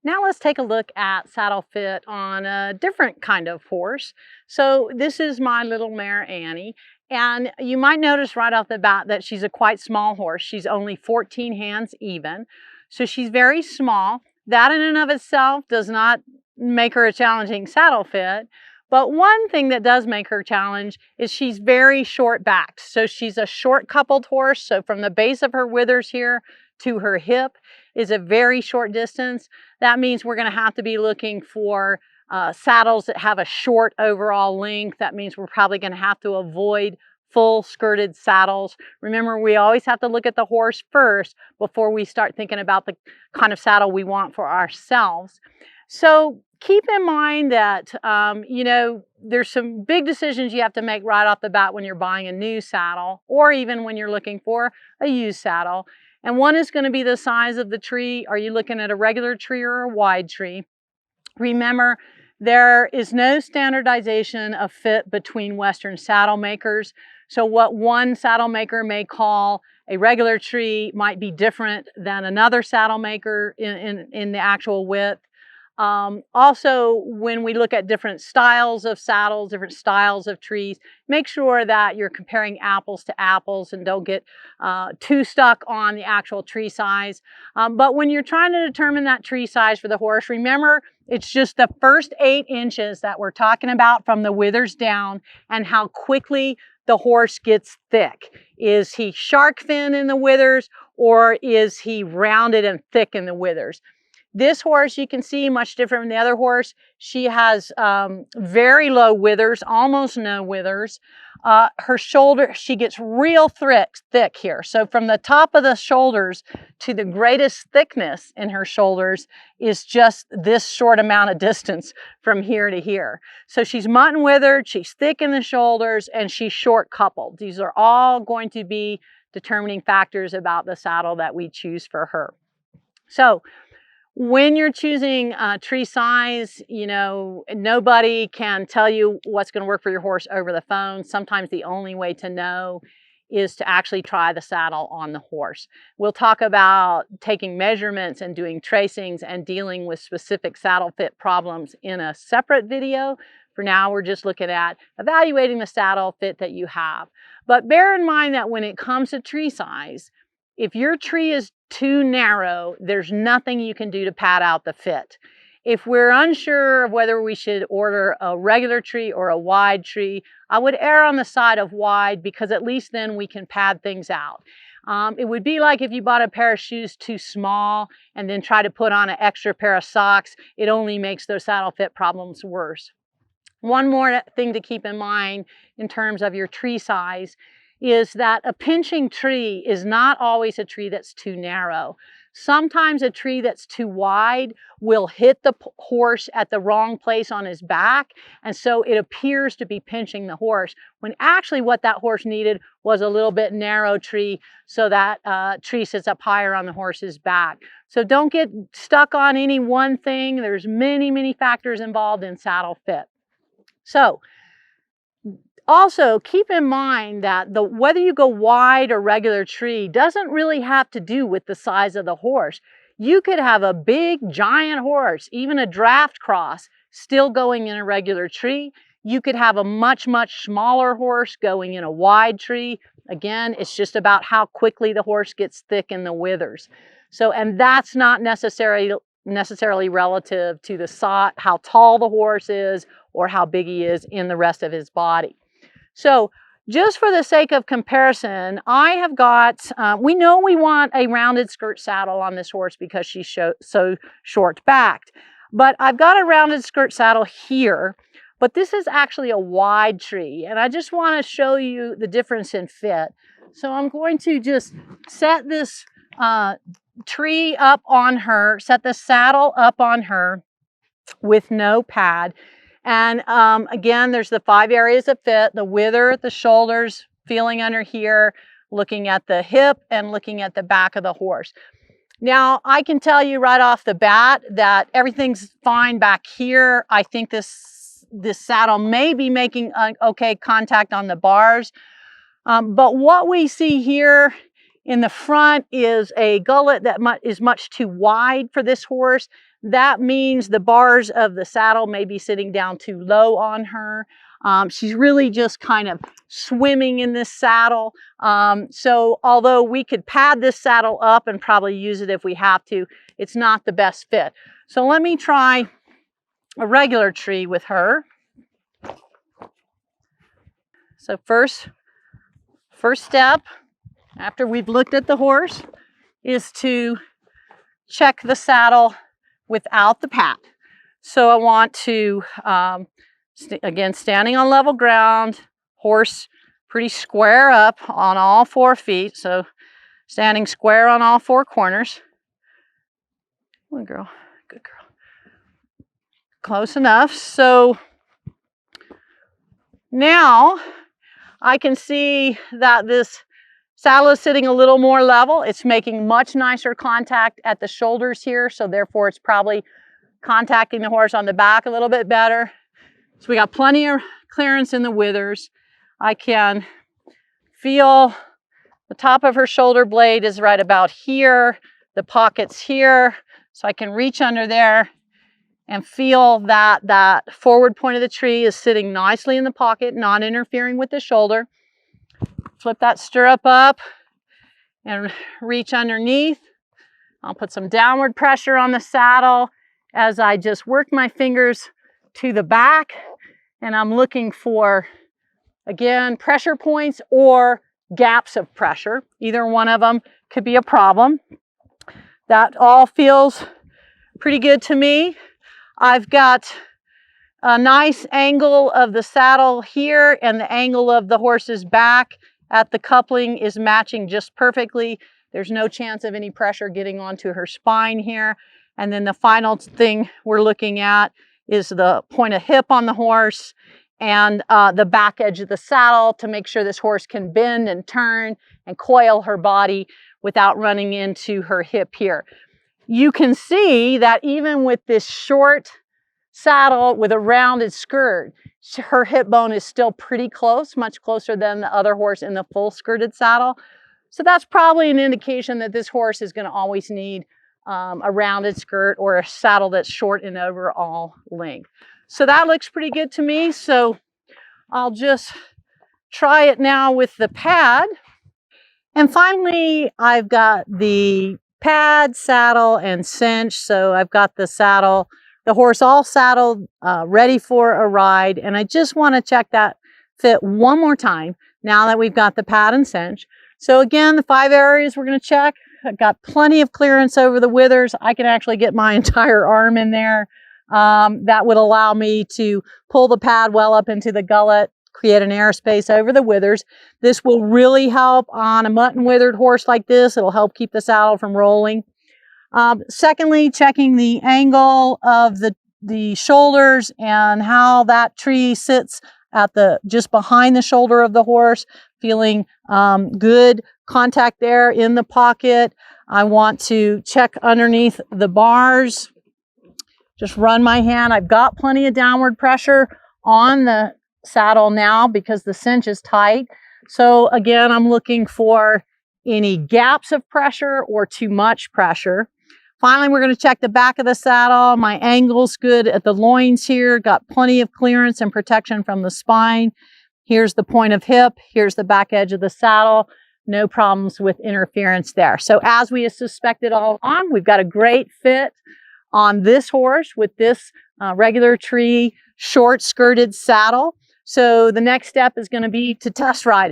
Now let's take a look at saddle fit on a different kind of horse. So this is my little mare Annie, and you might notice right off the bat that she's a quite small horse. She's only 14 hands even, so she's very small. That in and of itself does not make her a challenging saddle fit. But one thing that does make her challenge is she's very short backed. So she's a short coupled horse. So from the base of her withers here to her hip is a very short distance. That means we're going to have to be looking for saddles that have a short overall length. That means we're probably going to have to avoid full skirted saddles. Remember, we always have to look at the horse first before we start thinking about the kind of saddle we want for ourselves. So keep in mind that, there's some big decisions you have to make right off the bat when you're buying a new saddle, or even when you're looking for a used saddle. And one is going to be the size of the tree. Are you looking at a regular tree or a wide tree? Remember, there is no standardization of fit between Western saddle makers. So what one saddle maker may call a regular tree might be different than another saddle maker in the actual width. Also, when we look at different styles of saddles, different styles of trees, make sure that you're comparing apples to apples and don't get too stuck on the actual tree size. But when you're trying to determine that tree size for the horse, remember, it's just the first 8 inches that we're talking about from the withers down and how quickly the horse gets thick. Is he shark fin in the withers, or is he rounded and thick in the withers? This horse, you can see, much different from the other horse. She has very low withers, almost no withers. Her shoulder, she gets real thick here. So from the top of the shoulders to the greatest thickness in her shoulders is just this short amount of distance from here to here. So she's mutton withered, she's thick in the shoulders, and she's short coupled. These are all going to be determining factors about the saddle that we choose for her. So when you're choosing tree size, nobody can tell you what's going to work for your horse over the phone. Sometimes the only way to know is to actually try the saddle on the horse. We'll talk about taking measurements and doing tracings and dealing with specific saddle fit problems in a separate video. For now, we're just looking at evaluating the saddle fit that you have. But bear in mind that when it comes to tree size, if your tree is too narrow, there's nothing you can do to pad out the fit. If we're unsure of whether we should order a regular tree or a wide tree, I would err on the side of wide, because at least then we can pad things out. It would be like if you bought a pair of shoes too small and then try to put on an extra pair of socks. It only makes those saddle fit problems worse. One more thing to keep in mind in terms of your tree size is that a pinching tree is not always a tree that's too narrow. Sometimes a tree that's too wide will hit the horse at the wrong place on his back, and so it appears to be pinching the horse, when actually what that horse needed was a little bit narrow tree, so that tree sits up higher on the horse's back. So don't get stuck on any one thing. There's many, many factors involved in saddle fit. So also, keep in mind that whether you go wide or regular tree doesn't really have to do with the size of the horse. You could have a big, giant horse, even a draft cross, still going in a regular tree. You could have a much, much smaller horse going in a wide tree. Again, it's just about how quickly the horse gets thick in the withers. So, and that's not necessarily relative to how tall the horse is or how big he is in the rest of his body. So just for the sake of comparison, I have got, we know we want a rounded skirt saddle on this horse because she's so short backed, but I've got a rounded skirt saddle here, but this is actually a wide tree, and I just want to show you the difference in fit. So I'm going to just set this tree up on her, set the saddle up on her with no pad. And again, there's the 5 areas of fit: the wither, the shoulders, feeling under here, looking at the hip, and looking at the back of the horse. Now, I can tell you right off the bat that everything's fine back here. I think this saddle may be making okay contact on the bars. But what we see here In the front is a gullet that is much too wide for this horse. That means the bars of the saddle may be sitting down too low on her. She's really just kind of swimming in this saddle. So although we could pad this saddle up and probably use it if we have to, it's not the best fit. So let me try a regular tree with her. So first step, after we've looked at the horse, is to check the saddle without the pad. So I want to, again, standing on level ground, horse pretty square up on all 4 feet. So standing square on all 4 corners. Good girl, good girl. Close enough. So now I can see that this saddle is sitting a little more level. It's making much nicer contact at the shoulders here, so therefore it's probably contacting the horse on the back a little bit better. So we got plenty of clearance in the withers. I can feel the top of her shoulder blade is right about here, the pocket's here, so I can reach under there and feel that that forward point of the tree is sitting nicely in the pocket, not interfering with the shoulder. Flip that stirrup up and reach underneath. I'll put some downward pressure on the saddle as I just work my fingers to the back, and I'm looking for, again, pressure points or gaps of pressure. Either one of them could be a problem. That all feels pretty good to me. I've got a nice angle of the saddle here, and the angle of the horse's back at the coupling is matching just perfectly. There's no chance of any pressure getting onto her spine here. And then the final thing we're looking at is the point of hip on the horse and the back edge of the saddle to make sure this horse can bend and turn and coil her body without running into her hip here. You can see that even with this short saddle with a rounded skirt, her hip bone is still pretty close, much closer than the other horse in the full skirted saddle. So that's probably an indication that this horse is going to always need a rounded skirt or a saddle that's short in overall length. So that looks pretty good to me. So I'll just try it now with the pad. And finally, I've got the pad, saddle, and cinch. So I've got the saddle, the horse all saddled, ready for a ride. And I just want to check that fit one more time now that we've got the pad and cinch. So again, the 5 areas we're going to check. I've got plenty of clearance over the withers. I can actually get my entire arm in there. That would allow me to pull the pad well up into the gullet, create an airspace over the withers. This will really help on a mutton withered horse like this. It'll help keep the saddle from rolling. Secondly, checking the angle of the shoulders and how that tree sits at just behind the shoulder of the horse, feeling good contact there in the pocket. I want to check underneath the bars. Just run my hand. I've got plenty of downward pressure on the saddle now because the cinch is tight. So again, I'm looking for any gaps of pressure or too much pressure. Finally, we're going to check the back of the saddle. My angle's good at the loins here. Got plenty of clearance and protection from the spine. Here's the point of hip. Here's the back edge of the saddle. No problems with interference there. So as we suspected all along, we've got a great fit on this horse with this regular tree short skirted saddle. So the next step is going to be to test ride.